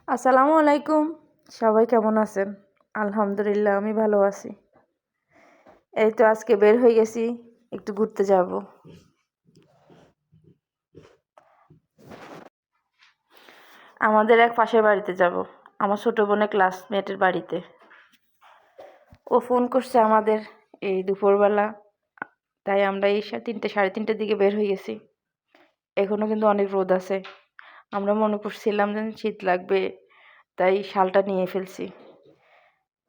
আসসালামু আলাইকুম। সবাই কেমন আছেন? আলহামদুলিল্লাহ আমি ভালো আছি। এই তো আজকে বের হয়ে গেছি, একটু ঘুরতে যাব। আমাদের এক পাশের বাড়িতে যাব, আমার ছোট বোনের ক্লাসমেটের বাড়িতে। ও ফোন করছে আমাদের এই দুপুরবেলা, তাই আমরা এই 3টে সাড়ে 3টের দিকে বের হয়ে গেছি। এখনো কিন্তু অনেক রোদ আছে। আমরা মনে করছিলাম যে শীত লাগবে, তাই শালটা নিয়ে ফেলছি,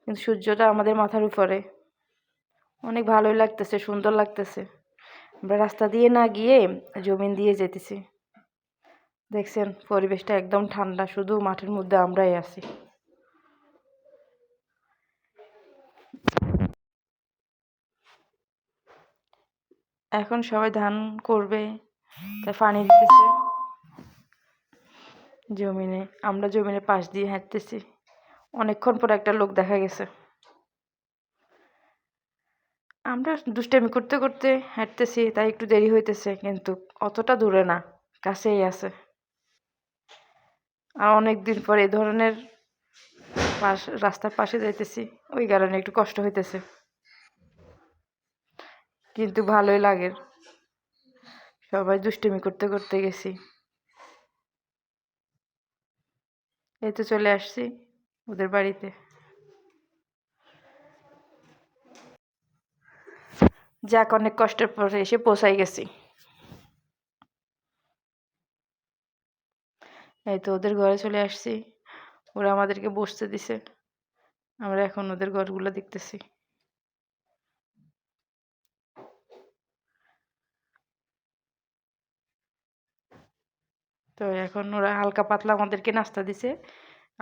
কিন্তু সূর্যটা আমাদের মাথার উপরে। অনেক ভালোই লাগতেছে, সুন্দর লাগতেছে। আমরা রাস্তা দিয়ে না গিয়ে জমিন দিয়ে যেতেছি। দেখছেন পরিবেশটা একদম ঠান্ডা, শুধু মাঠের মধ্যে আমরাই আছি। এখন সবাই ধান করবে, তাই পানি দিতেছে জমিনে। আমরা জমিনের পাশ দিয়ে হাঁটতেছি। অনেকক্ষণ পর একটা লোক দেখা গেছে। আমরা দুষ্টামি করতে করতে হাঁটতেছি, তাই একটু দেরি হইতেছে, কিন্তু অতটা দূরে না, কাছেই আছে। আর অনেক দিন পর এই ধরনের রাস্তার পাশে যাইতেছি, ওই কারণে একটু কষ্ট হইতেছে, কিন্তু ভালোই লাগে। সবাই দুষ্টুমি করতে করতে গেছি। এই তো চলে আসছি ওদের বাড়িতে। যাক, অনেক কষ্টের পরে এসে পৌঁছাই গেছি। এই তো ওদের ঘরে চলে আসছি। ওরা আমাদেরকে বসতে দিছে, আমরা এখন ওদের ঘরগুলো দেখতেছি। তো এখন ওরা হালকা পাতলা আমাদেরকে নাস্তা দিছে,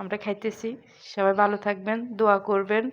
আমরা খাইতেছি। সবাই ভালো থাকবেন, দোয়া করবেন।